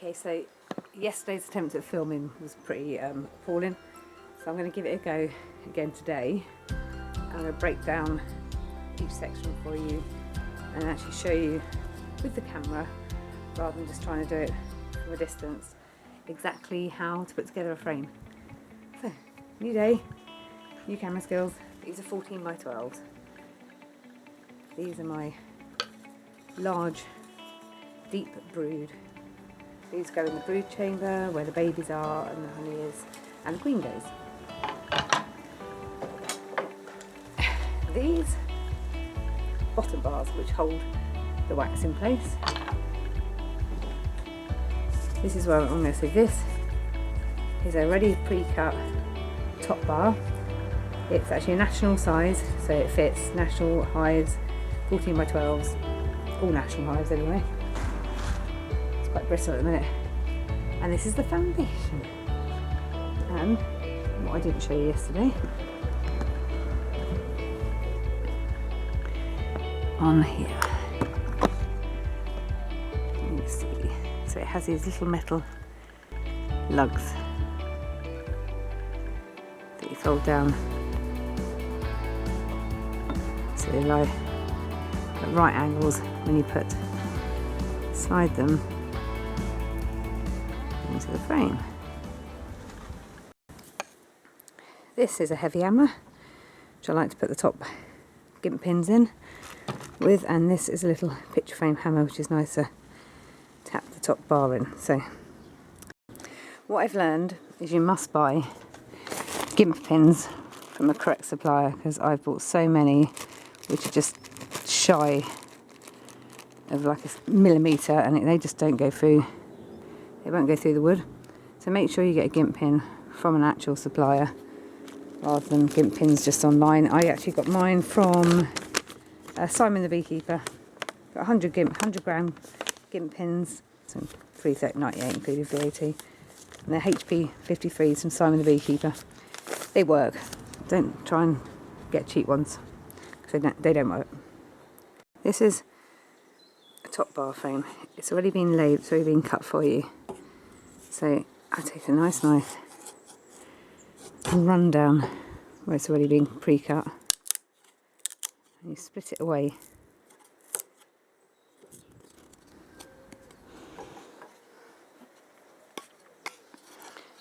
Okay, so yesterday's attempt at filming was pretty appalling, so I'm going to give it a go again today. I'm going to break down each section for you and actually show you with the camera, rather than just trying to do it from a distance, exactly how to put together a frame. So, new day, new camera skills. These are 14 by 12s. These are my large, deep brood. These go in the brood chamber where the babies are and the honey is, and the queen goes. These bottom bars which hold the wax in place. This is where I'm going to say this is a ready pre-cut top bar. It's actually a national size, so it fits national hives, 14 by 12s, all national hives anyway. It's quite brittle at the minute. And this is the foundation. And what I didn't show you yesterday, on here, you see, so it has these little metal lugs that you fold down, so they lie at right angles when you slide them into the frame. This is a heavy hammer which I like to put the top gimp pins in with, and this is a little picture frame hammer which is nice to tap the top bar in. So what I've learned is you must buy gimp pins from a correct supplier, because I've bought so many which are just shy of like a millimetre and they just don't go through, they won't go through the wood. So make sure you get a gimp pin from an actual supplier rather than gimp pins just online. I actually got mine from Simon the Beekeeper. Got 100 gram gimp pins, so $3.98 including VAT. And they're HP 53s from Simon the Beekeeper. They work. Don't try and get cheap ones, because they don't work. This is a top bar frame. It's already been laid, it's already been cut for you. So I take a nice knife and run down where it's already been pre-cut. And you split it away.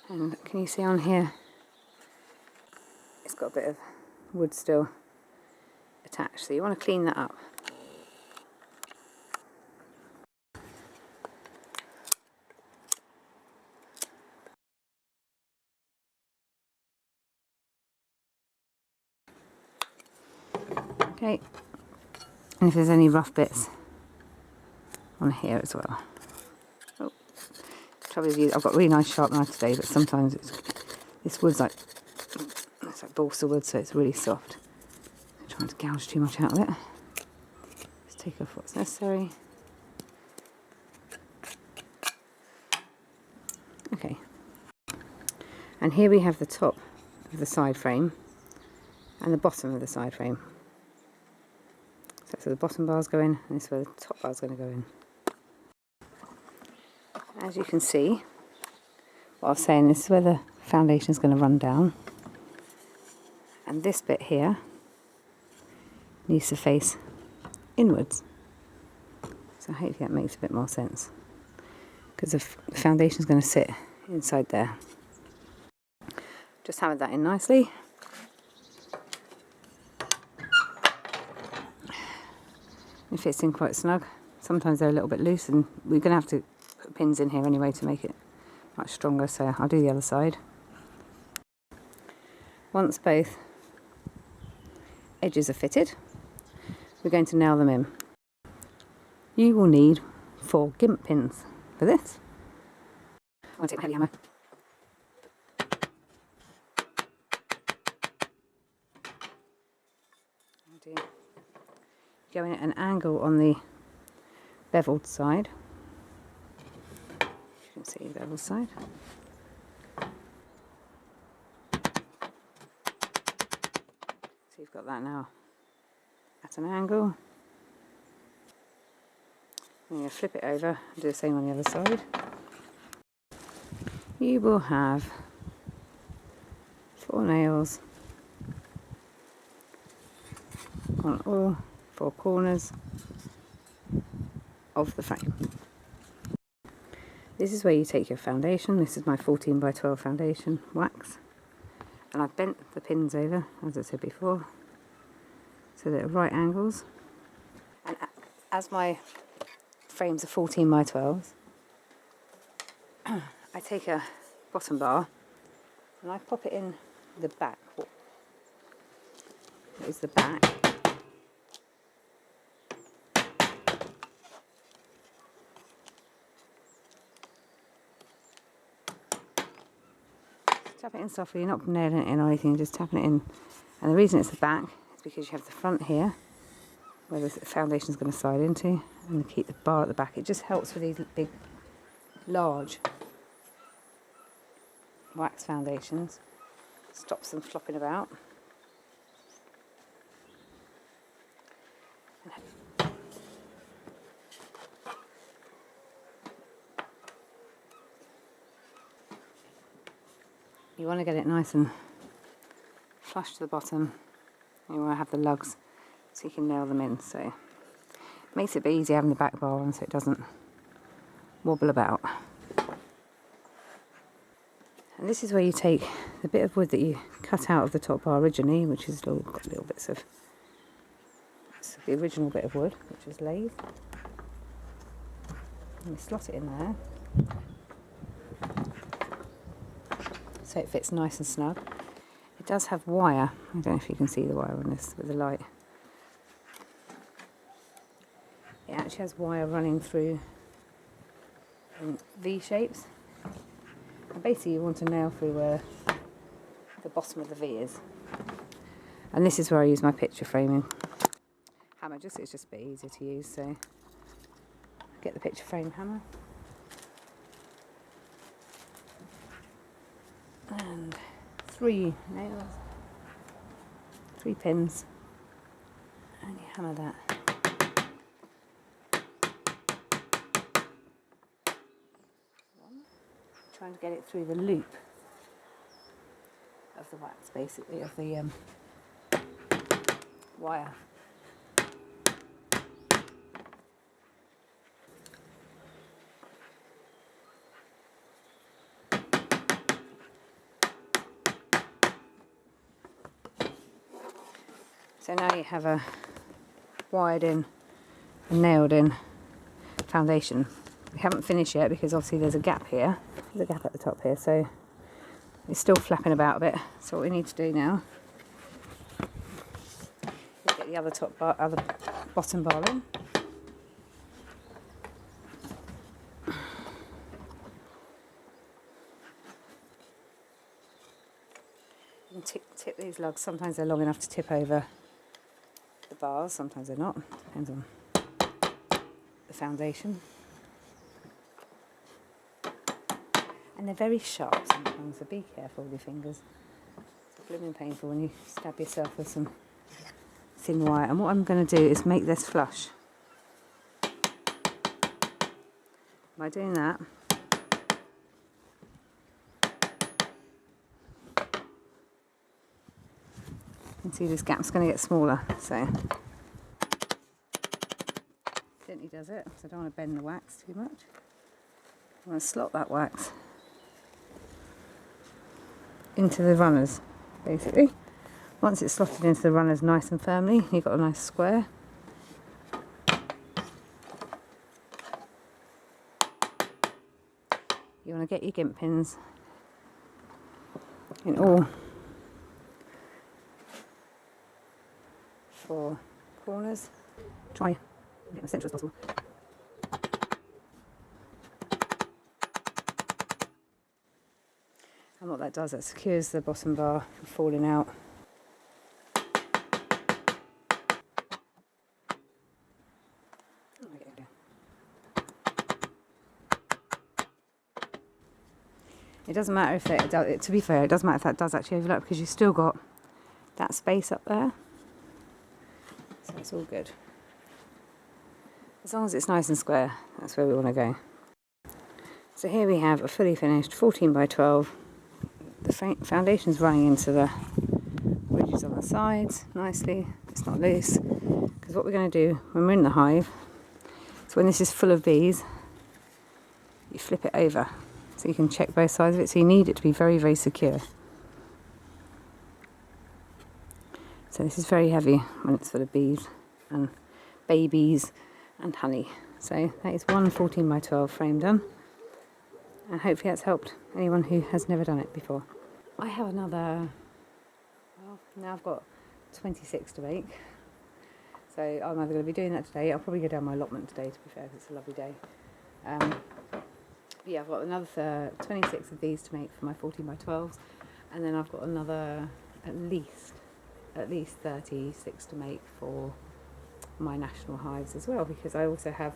And can you see on here, it's got a bit of wood still attached, so you want to clean that up. Okay, and if there's any rough bits on here as well. Oh, trouble is, I've got a really nice sharp knife today, but sometimes this wood's like, it's like balsa wood, so it's really soft. I'm trying to gouge too much out of it. Just take off what's necessary. Okay, and here we have the top of the side frame and the bottom of the side frame. So that's where the bottom bar's go in, and this is where the top bar's going to go in. As you can see, what I was saying, this is where the foundation is going to run down, and this bit here needs to face inwards. So hopefully that makes a bit more sense, because the foundation is going to sit inside there. Just hammered that in nicely. It fits in quite snug. Sometimes they're a little bit loose, and we're going to have to put pins in here anyway to make it much stronger, so I'll do the other side. Once both edges are fitted, we're going to nail them in. You will need 4 gimp pins for this. I'll take a heavy hammer. Going at an angle on the beveled side. You can see the beveled side. So you've got that now at an angle. I'm going to flip it over and do the same on the other side. you will have 4 nails on all 4 corners of the frame. This is where you take your foundation. This is my 14 by 12 foundation wax, and I've bent the pins over, as I said before, so they're at right angles. And as my frames are 14 by 12s, I take a bottom bar and I pop it in the back. That is the back. Tap it in softly, you're not nailing it in or anything, you're just tapping it in. And the reason it's the back is because you have the front here, where the foundation is going to slide into, and you keep the bar at the back. It just helps with these big, large wax foundations. Stops them flopping about. You want to get it nice and flush to the bottom. You want to have the lugs so you can nail them in. So it makes it a bit easier having the back bar on so it doesn't wobble about. And this is where you take the bit of wood that you cut out of the top bar originally, which is got little bits of the original bit of wood, which is lathe. And you slot it in there so it fits nice and snug. It does have wire. I don't know if you can see the wire on this with the light. It actually has wire running through in V shapes. And basically you want to nail through where the bottom of the V is. And this is where I use my picture framing hammer. It's just a bit easier to use, so get the picture frame hammer. And 3 nails, 3 pins, and you hammer that. Trying to get it through the loop of the wax, basically, of the wire. So now you have a wired in and nailed in foundation. We haven't finished yet because obviously there's a gap here. There's a gap at the top here, so it's still flapping about a bit. So what we need to do now is get the other bottom bar in. You can tip these lugs. Sometimes they're long enough to tip over the bars, sometimes they're not. Depends on the foundation. And they're very sharp sometimes, so be careful with your fingers. It's blooming painful when you stab yourself with some thin wire. And what I'm going to do is make this flush. By doing that, you can see this gap's going to get smaller, so gently does it, because I don't want to bend the wax too much. I'm going to slot that wax into the runners, basically. Once it's slotted into the runners nice and firmly, you've got a nice square. You want to get your gimp pins in all 4 corners. Try to get as central as possible. And what that does, that secures the bottom bar from falling out. It doesn't matter if it does, to be fair, it doesn't matter if that does actually overlap because you've still got that space up there. So it's all good. As long as it's nice and square, that's where we want to go. So here we have a fully finished 14 by 12. The foundation's running into the ridges on the sides nicely. It's not loose. Because what we're going to do when we're in the hive, so when this is full of bees, you flip it over so you can check both sides of it. So you need it to be very, very secure. So this is very heavy when it's full of bees and babies and honey. So that is one 14 by 12 frame done. And hopefully that's helped anyone who has never done it before. I have another, well, now I've got 26 to make. So I'm either going to be doing that today. I'll probably go down my allotment today, to be fair, because it's a lovely day. Yeah, I've got another 26 of these to make for my 14 by 12s. And then I've got another at least 36 to make for my national hives as well, because I also have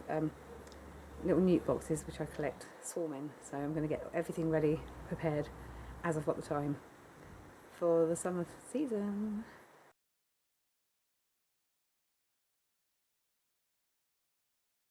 little newt boxes which I collect swarm in. So I'm going to get everything ready, prepared, as I've got the time for the summer season.